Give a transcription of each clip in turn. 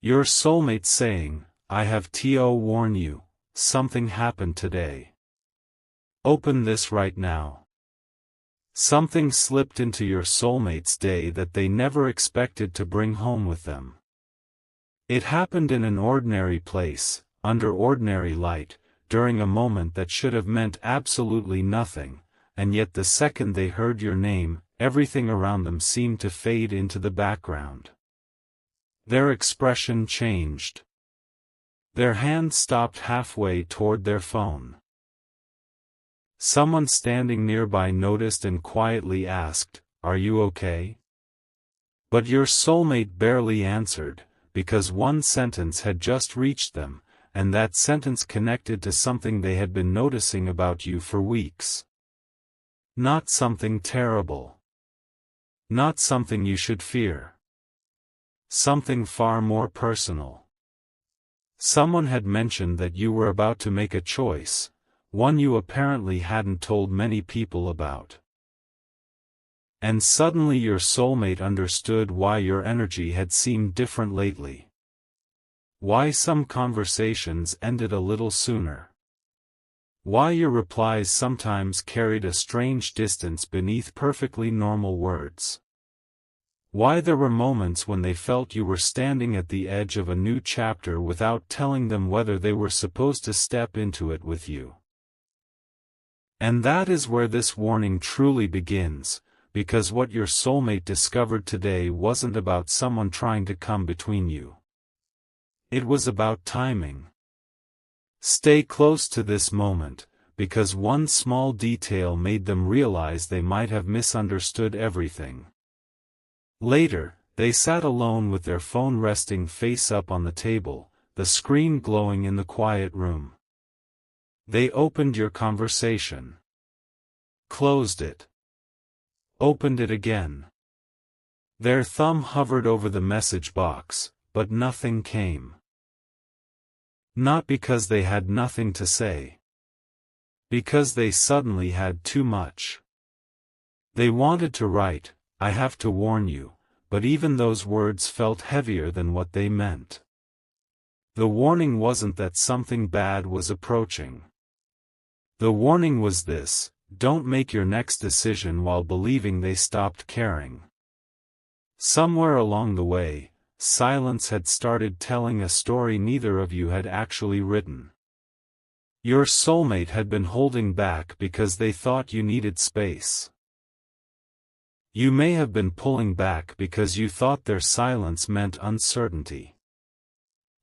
Your soulmate saying, I have to warn you, something happened today. Open this right now. Something slipped into your soulmate's day that they never expected to bring home with them. It happened in an ordinary place, under ordinary light, during a moment that should have meant absolutely nothing, and yet the second they heard your name, everything around them seemed to fade into the background. Their expression changed. Their hand stopped halfway toward their phone. Someone standing nearby noticed and quietly asked, "Are you okay?" But your soulmate barely answered, because one sentence had just reached them, and that sentence connected to something they had been noticing about you for weeks. Not something terrible. Not something you should fear. Something far more personal. Someone had mentioned that you were about to make a choice, one you apparently hadn't told many people about. And suddenly your soulmate understood why your energy had seemed different lately. Why some conversations ended a little sooner. Why your replies sometimes carried a strange distance beneath perfectly normal words. Why there were moments when they felt you were standing at the edge of a new chapter without telling them whether they were supposed to step into it with you. And that is where this warning truly begins, because what your soulmate discovered today wasn't about someone trying to come between you. It was about timing. Stay close to this moment, because one small detail made them realize they might have misunderstood everything. Later, they sat alone with their phone resting face up on the table, the screen glowing in the quiet room. They opened your conversation. Closed it. Opened it again. Their thumb hovered over the message box, but nothing came. Not because they had nothing to say. Because they suddenly had too much. They wanted to write, "I have to warn you," but even those words felt heavier than what they meant. The warning wasn't that something bad was approaching. The warning was this: don't make your next decision while believing they stopped caring. Somewhere along the way, silence had started telling a story neither of you had actually written. Your soulmate had been holding back because they thought you needed space. You may have been pulling back because you thought their silence meant uncertainty.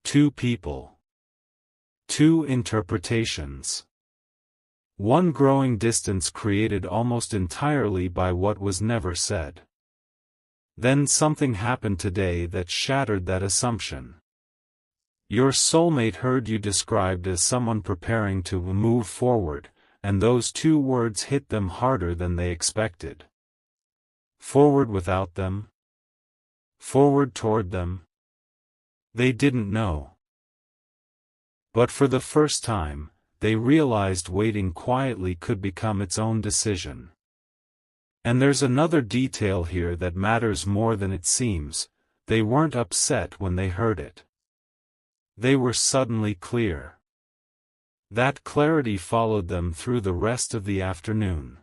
Two people. Two interpretations. One growing distance created almost entirely by what was never said. Then something happened today that shattered that assumption. Your soulmate heard you described as someone preparing to move forward, and those two words hit them harder than they expected. Forward without them? Forward toward them? They didn't know. But for the first time, they realized waiting quietly could become its own decision. And there's another detail here that matters more than it seems: they weren't upset when they heard it. They were suddenly clear. That clarity followed them through the rest of the afternoon.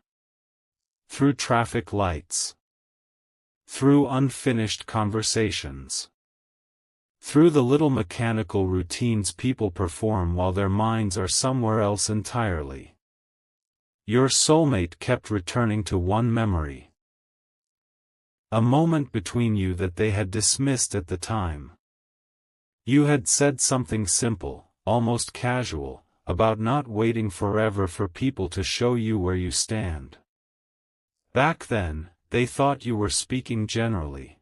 Through traffic lights. Through unfinished conversations. Through the little mechanical routines people perform while their minds are somewhere else entirely. Your soulmate kept returning to one memory. A moment between you that they had dismissed at the time. You had said something simple, almost casual, about not waiting forever for people to show you where you stand. Back then, they thought you were speaking generally.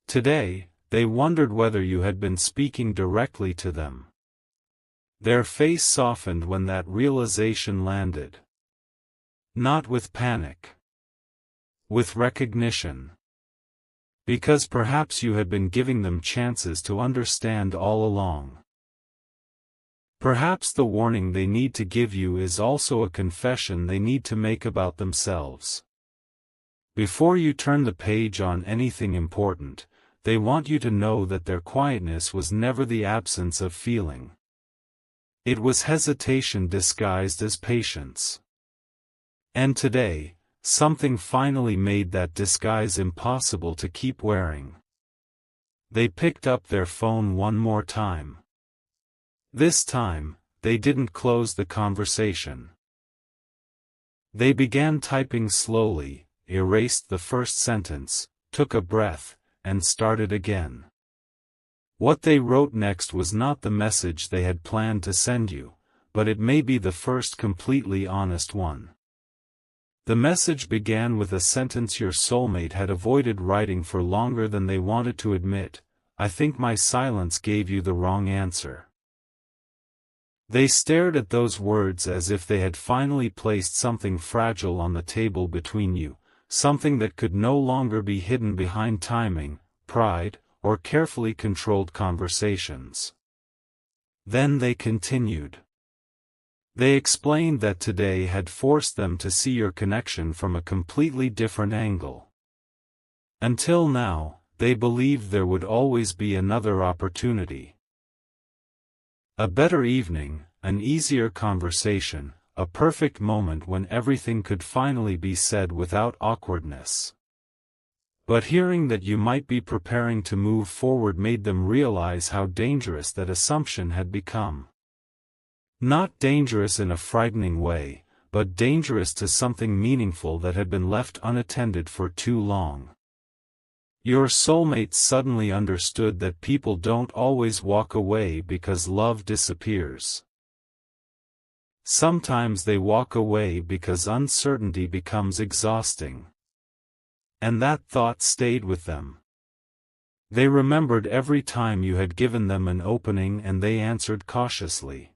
Today, they wondered whether you had been speaking directly to them. Their face softened when that realization landed. Not with panic. With recognition. Because perhaps you had been giving them chances to understand all along. Perhaps the warning they need to give you is also a confession they need to make about themselves. Before you turn the page on anything important, they want you to know that their quietness was never the absence of feeling. It was hesitation disguised as patience. And today, something finally made that disguise impossible to keep wearing. They picked up their phone one more time. This time, they didn't close the conversation. They began typing slowly, erased the first sentence, took a breath, and started again. What they wrote next was not the message they had planned to send you, but it may be the first completely honest one. The message began with a sentence your soulmate had avoided writing for longer than they wanted to admit. I think my silence gave you the wrong answer. They stared at those words as if they had finally placed something fragile on the table between you, something that could no longer be hidden behind timing, pride, or carefully controlled conversations. Then they continued. They explained that today had forced them to see your connection from a completely different angle. Until now, they believed there would always be another opportunity. A better evening, an easier conversation, a perfect moment when everything could finally be said without awkwardness. But hearing that you might be preparing to move forward made them realize how dangerous that assumption had become. Not dangerous in a frightening way, but dangerous to something meaningful that had been left unattended for too long. Your soulmate suddenly understood that people don't always walk away because love disappears. Sometimes they walk away because uncertainty becomes exhausting. And that thought stayed with them. They remembered every time you had given them an opening and they answered cautiously.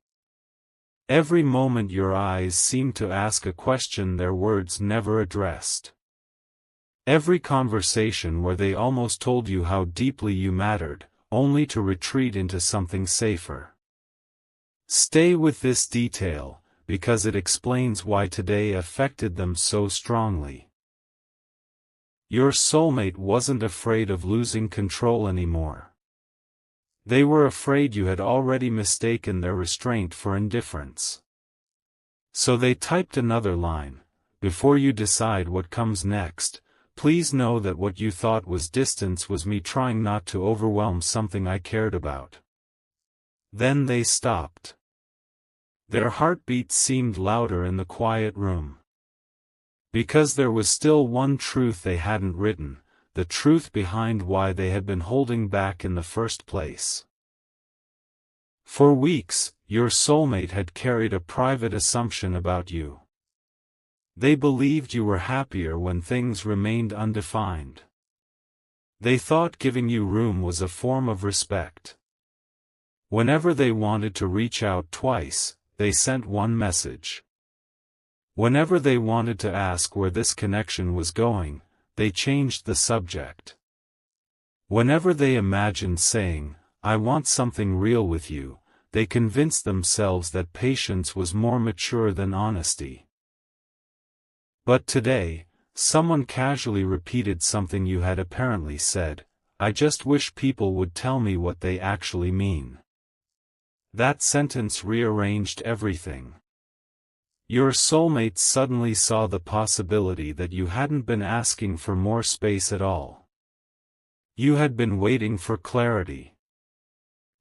Every moment your eyes seemed to ask a question their words never addressed. Every conversation where they almost told you how deeply you mattered, only to retreat into something safer. Stay with this detail, because it explains why today affected them so strongly. Your soulmate wasn't afraid of losing control anymore. They were afraid you had already mistaken their restraint for indifference. So they typed another line. Before you decide what comes next, please know that what you thought was distance was me trying not to overwhelm something I cared about. Then they stopped. Their heartbeats seemed louder in the quiet room. Because there was still one truth they hadn't written, the truth behind why they had been holding back in the first place. For weeks, your soulmate had carried a private assumption about you. They believed you were happier when things remained undefined. They thought giving you room was a form of respect. Whenever they wanted to reach out twice, they sent one message. Whenever they wanted to ask where this connection was going, they changed the subject. Whenever they imagined saying, I want something real with you, they convinced themselves that patience was more mature than honesty. But today, someone casually repeated something you had apparently said, I just wish people would tell me what they actually mean. That sentence rearranged everything. Your soulmate suddenly saw the possibility that you hadn't been asking for more space at all. You had been waiting for clarity.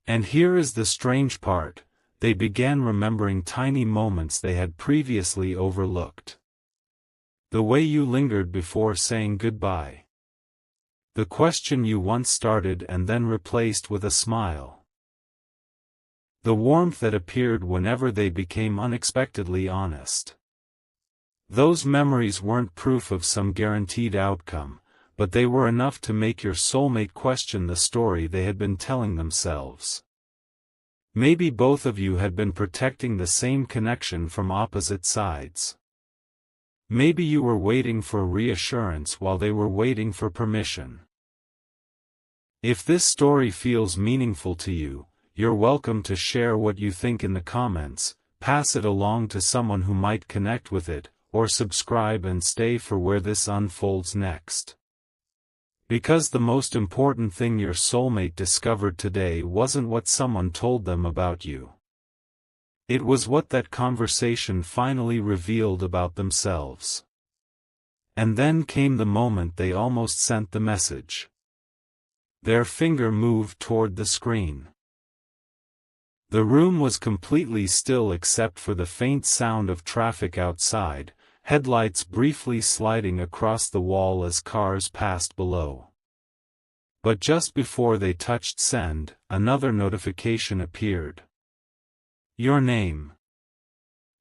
And here is the strange part, they began remembering tiny moments they had previously overlooked. The way you lingered before saying goodbye. The question you once started and then replaced with a smile. The warmth that appeared whenever they became unexpectedly honest. Those memories weren't proof of some guaranteed outcome, but they were enough to make your soulmate question the story they had been telling themselves. Maybe both of you had been protecting the same connection from opposite sides. Maybe you were waiting for reassurance while they were waiting for permission. If this story feels meaningful to you, you're welcome to share what you think in the comments, pass it along to someone who might connect with it, or subscribe and stay for where this unfolds next. Because the most important thing your soulmate discovered today wasn't what someone told them about you. It was what that conversation finally revealed about themselves. And then came the moment they almost sent the message. Their finger moved toward the screen. The room was completely still except for the faint sound of traffic outside, headlights briefly sliding across the wall as cars passed below. But just before they touched send, another notification appeared. Your name.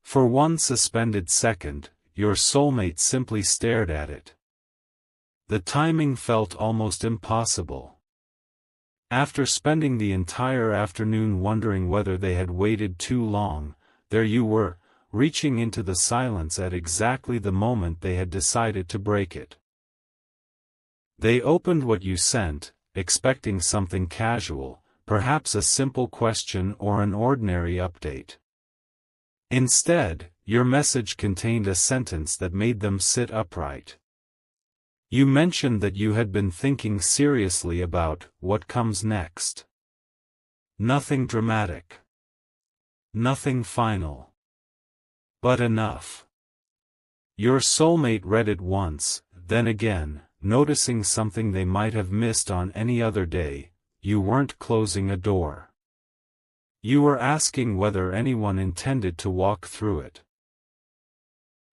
For one suspended second, your soulmate simply stared at it. The timing felt almost impossible. After spending the entire afternoon wondering whether they had waited too long, there you were, reaching into the silence at exactly the moment they had decided to break it. They opened what you sent, expecting something casual, perhaps a simple question or an ordinary update. Instead, your message contained a sentence that made them sit upright. You mentioned that you had been thinking seriously about what comes next. Nothing dramatic. Nothing final. But enough. Your soulmate read it once, then again, noticing something they might have missed on any other day: you weren't closing a door. You were asking whether anyone intended to walk through it.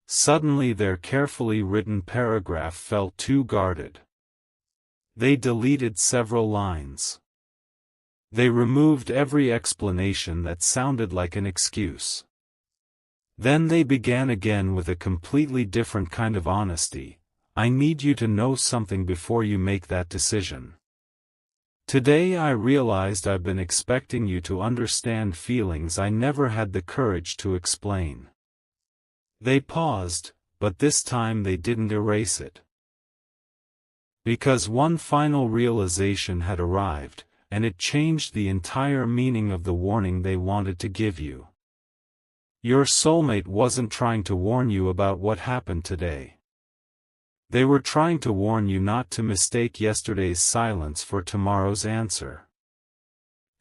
Suddenly their carefully written paragraph felt too guarded. They deleted several lines. They removed every explanation that sounded like an excuse. Then they began again with a completely different kind of honesty. I need you to know something before you make that decision. Today I realized I've been expecting you to understand feelings I never had the courage to explain. They paused, but this time they didn't erase it. Because one final realization had arrived, and it changed the entire meaning of the warning they wanted to give you. Your soulmate wasn't trying to warn you about what happened today. They were trying to warn you not to mistake yesterday's silence for tomorrow's answer.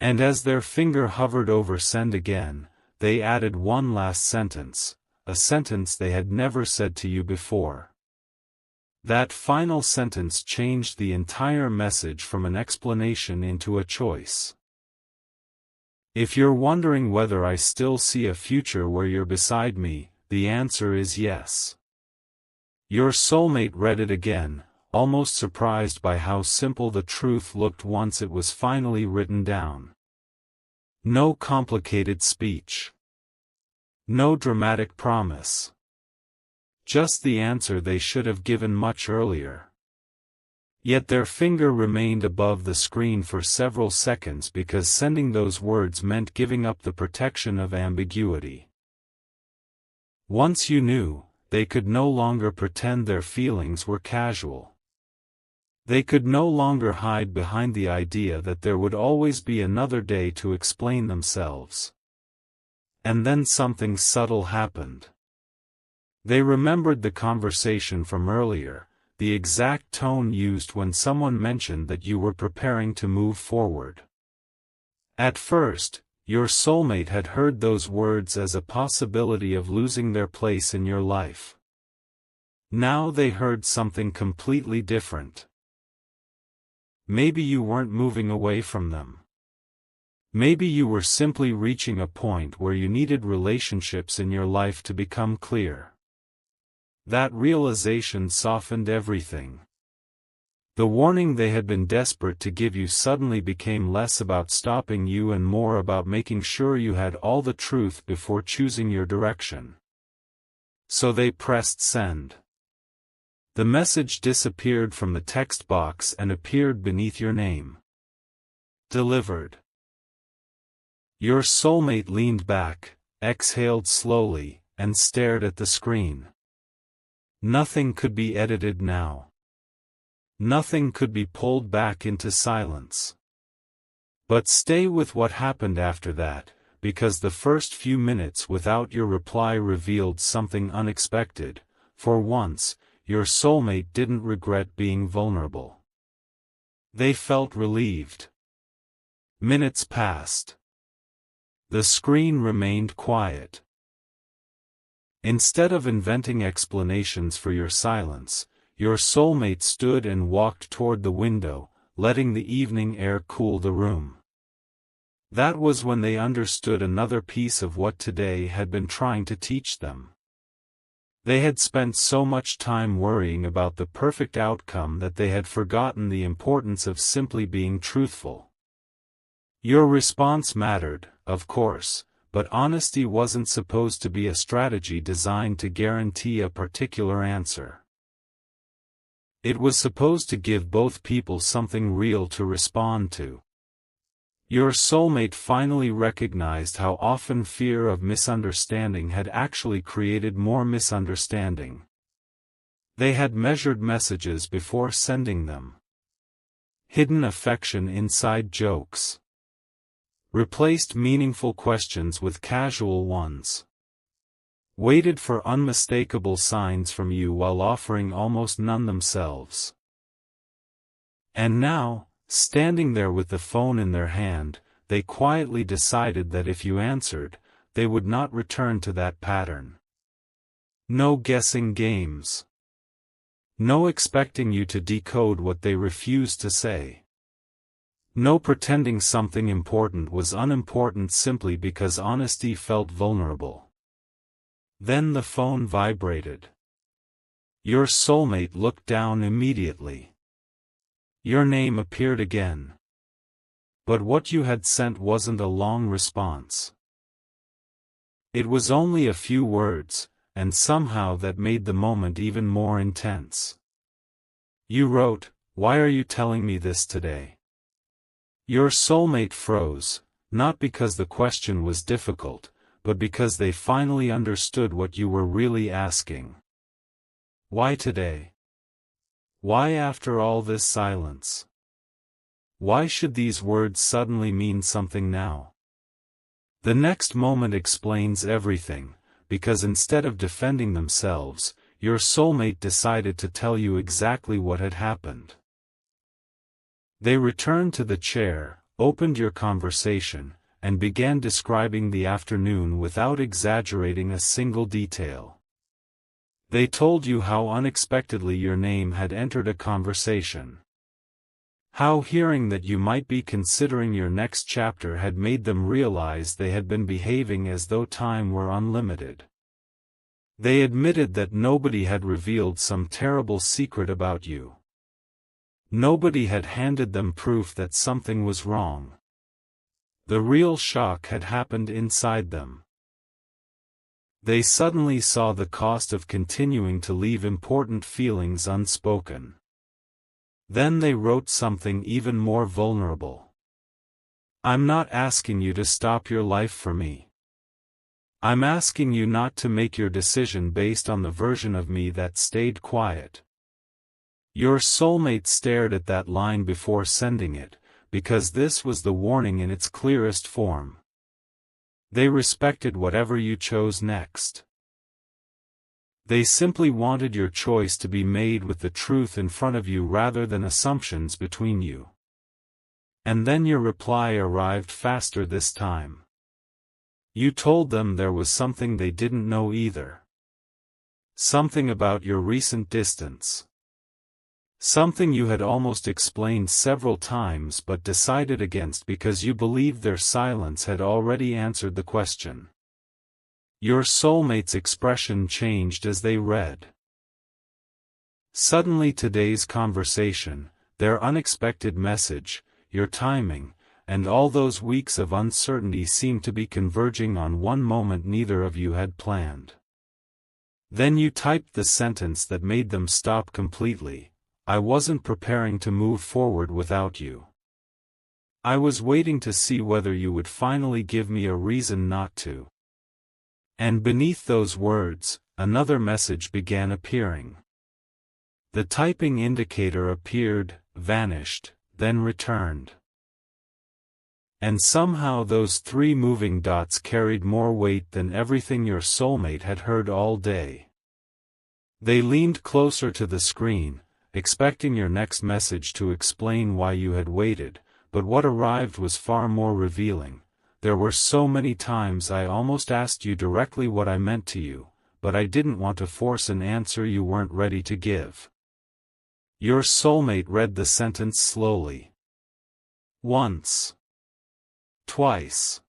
And as their finger hovered over send again, they added one last sentence. A sentence they had never said to you before. That final sentence changed the entire message from an explanation into a choice. If you're wondering whether I still see a future where you're beside me, the answer is yes. Your soulmate read it again, almost surprised by how simple the truth looked once it was finally written down. No complicated speech. No dramatic promise. Just the answer they should have given much earlier. Yet their finger remained above the screen for several seconds because sending those words meant giving up the protection of ambiguity. Once you knew, they could no longer pretend their feelings were casual. They could no longer hide behind the idea that there would always be another day to explain themselves. And then something subtle happened. They remembered the conversation from earlier, the exact tone used when someone mentioned that you were preparing to move forward. At first, your soulmate had heard those words as a possibility of losing their place in your life. Now they heard something completely different. Maybe you weren't moving away from them. Maybe you were simply reaching a point where you needed relationships in your life to become clear. That realization softened everything. The warning they had been desperate to give you suddenly became less about stopping you and more about making sure you had all the truth before choosing your direction. So they pressed send. The message disappeared from the text box and appeared beneath your name. Delivered. Your soulmate leaned back, exhaled slowly, and stared at the screen. Nothing could be edited now. Nothing could be pulled back into silence. But stay with what happened after that, because the first few minutes without your reply revealed something unexpected. For once, your soulmate didn't regret being vulnerable. They felt relieved. Minutes passed. The screen remained quiet. Instead of inventing explanations for your silence, your soulmate stood and walked toward the window, letting the evening air cool the room. That was when they understood another piece of what today had been trying to teach them. They had spent so much time worrying about the perfect outcome that they had forgotten the importance of simply being truthful. Your response mattered, of course, but honesty wasn't supposed to be a strategy designed to guarantee a particular answer. It was supposed to give both people something real to respond to. Your soulmate finally recognized how often fear of misunderstanding had actually created more misunderstanding. They had measured messages before sending them. Hidden affection inside jokes. Replaced meaningful questions with casual ones. Waited for unmistakable signs from you while offering almost none themselves. And now, standing there with the phone in their hand, they quietly decided that if you answered, they would not return to that pattern. No guessing games. No expecting you to decode what they refused to say. No pretending something important was unimportant simply because honesty felt vulnerable. Then the phone vibrated. Your soulmate looked down immediately. Your name appeared again. But what you had sent wasn't a long response. It was only a few words, and somehow that made the moment even more intense. You wrote, "Why are you telling me this today?" Your soulmate froze, not because the question was difficult, but because they finally understood what you were really asking. Why today? Why after all this silence? Why should these words suddenly mean something now? The next moment explains everything, because instead of defending themselves, your soulmate decided to tell you exactly what had happened. They returned to the chair, opened your conversation, and began describing the afternoon without exaggerating a single detail. They told you how unexpectedly your name had entered a conversation. How hearing that you might be considering your next chapter had made them realize they had been behaving as though time were unlimited. They admitted that nobody had revealed some terrible secret about you. Nobody had handed them proof that something was wrong. The real shock had happened inside them. They suddenly saw the cost of continuing to leave important feelings unspoken. Then they wrote something even more vulnerable. "I'm not asking you to stop your life for me. I'm asking you not to make your decision based on the version of me that stayed quiet." Your soulmate stared at that line before sending it, because this was the warning in its clearest form. They respected whatever you chose next. They simply wanted your choice to be made with the truth in front of you rather than assumptions between you. And then your reply arrived faster this time. You told them there was something they didn't know either. Something about your recent distance. Something you had almost explained several times but decided against because you believed their silence had already answered the question. Your soulmate's expression changed as they read. Suddenly today's conversation, their unexpected message, your timing, and all those weeks of uncertainty seemed to be converging on one moment neither of you had planned. Then you typed the sentence that made them stop completely. "I wasn't preparing to move forward without you. I was waiting to see whether you would finally give me a reason not to." And beneath those words, another message began appearing. The typing indicator appeared, vanished, then returned. And somehow those three moving dots carried more weight than everything your soulmate had heard all day. They leaned closer to the screen, expecting your next message to explain why you had waited, but what arrived was far more revealing. There were so many times I almost asked you directly what I meant to you, but I didn't want to force an answer you weren't ready to give. Your soulmate read the sentence slowly. Once. Twice.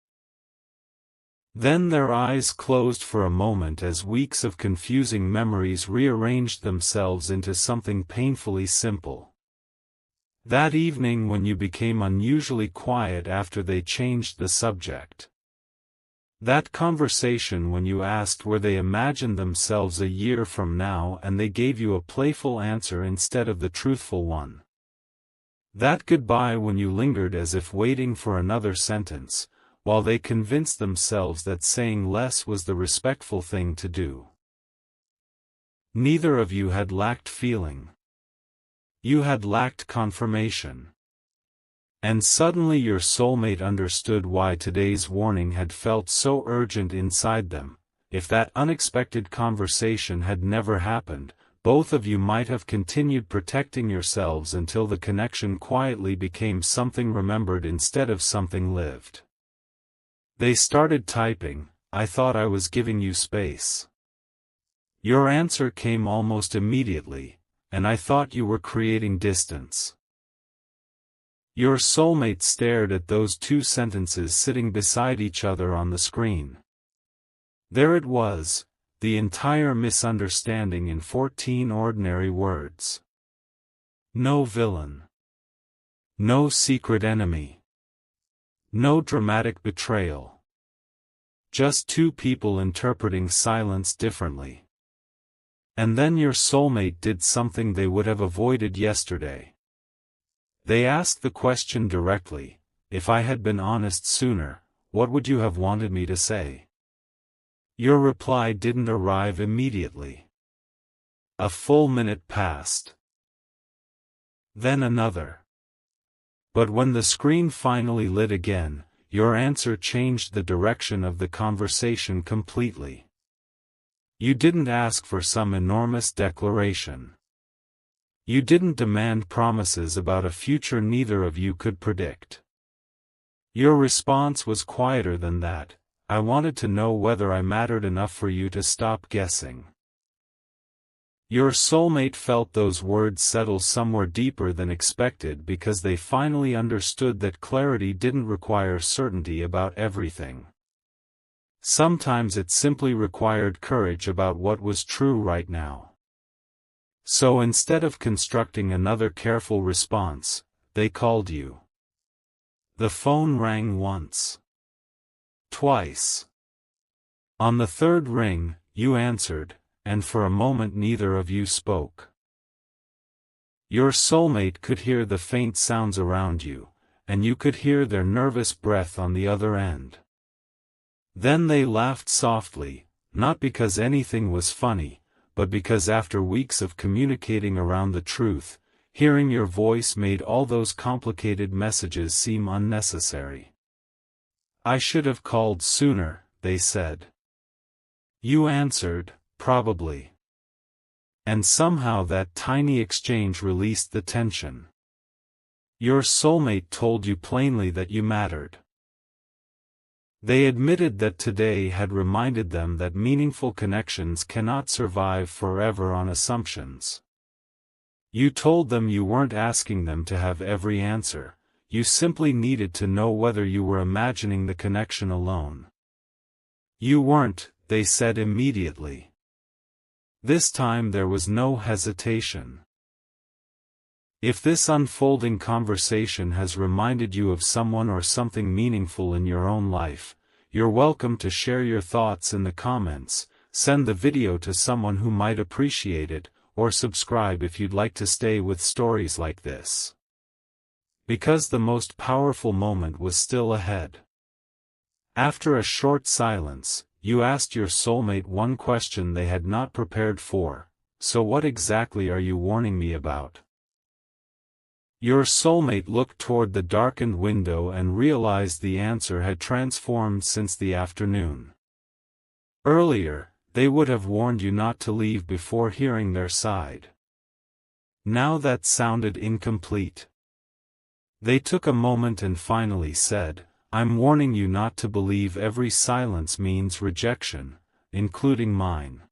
Then their eyes closed for a moment as weeks of confusing memories rearranged themselves into something painfully simple. That evening when you became unusually quiet after they changed the subject. That conversation when you asked where they imagined themselves a year from now and they gave you a playful answer instead of the truthful one. That goodbye when you lingered as if waiting for another sentence, while they convinced themselves that saying less was the respectful thing to do. Neither of you had lacked feeling. You had lacked confirmation. And suddenly your soulmate understood why today's warning had felt so urgent inside them. If that unexpected conversation had never happened, both of you might have continued protecting yourselves until the connection quietly became something remembered instead of something lived. They started typing, "I thought I was giving you space." Your answer came almost immediately, "And I thought you were creating distance." Your soulmate stared at those two sentences sitting beside each other on the screen. There it was, the entire misunderstanding in 14 ordinary words. No villain. No secret enemy. No dramatic betrayal. Just two people interpreting silence differently. And then your soulmate did something they would have avoided yesterday. They asked the question directly, "If I had been honest sooner, what would you have wanted me to say?" Your reply didn't arrive immediately. A full minute passed. Then another. But when the screen finally lit again, your answer changed the direction of the conversation completely. You didn't ask for some enormous declaration. You didn't demand promises about a future neither of you could predict. Your response was quieter than that. "I wanted to know whether I mattered enough for you to stop guessing." Your soulmate felt those words settle somewhere deeper than expected because they finally understood that clarity didn't require certainty about everything. Sometimes it simply required courage about what was true right now. So instead of constructing another careful response, they called you. The phone rang once. Twice. On the third ring, you answered, and for a moment neither of you spoke. Your soulmate could hear the faint sounds around you, and you could hear their nervous breath on the other end. Then they laughed softly, not because anything was funny, but because after weeks of communicating around the truth, hearing your voice made all those complicated messages seem unnecessary. "I should have called sooner," they said. You answered, "Probably." And somehow that tiny exchange released the tension. Your soulmate told you plainly that you mattered. They admitted that today had reminded them that meaningful connections cannot survive forever on assumptions. You told them you weren't asking them to have every answer, you simply needed to know whether you were imagining the connection alone. You weren't, they said immediately. This time there was no hesitation. If this unfolding conversation has reminded you of someone or something meaningful in your own life, you're welcome to share your thoughts in the comments, send the video to someone who might appreciate it, or subscribe if you'd like to stay with stories like this. Because the most powerful moment was still ahead. After a short silence, you asked your soulmate one question they had not prepared for, "So what exactly are you warning me about?" Your soulmate looked toward the darkened window and realized the answer had transformed since the afternoon. Earlier, they would have warned you not to leave before hearing their side. Now that sounded incomplete. They took a moment and finally said, I'm warning you not to believe every silence means rejection, including mine.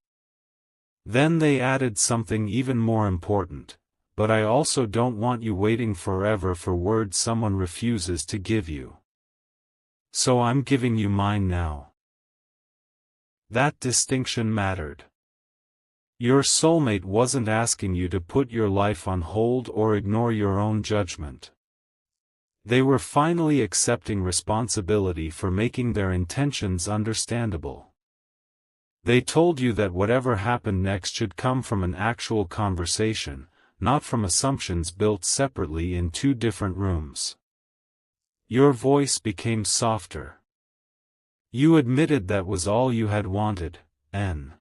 Then they added something even more important, but I also don't want you waiting forever for words someone refuses to give you. So I'm giving you mine now. That distinction mattered. Your soulmate wasn't asking you to put your life on hold or ignore your own judgment. They were finally accepting responsibility for making their intentions understandable. They told you that whatever happened next should come from an actual conversation, not from assumptions built separately in two different rooms. Your voice became softer. You admitted that was all you had wanted, N.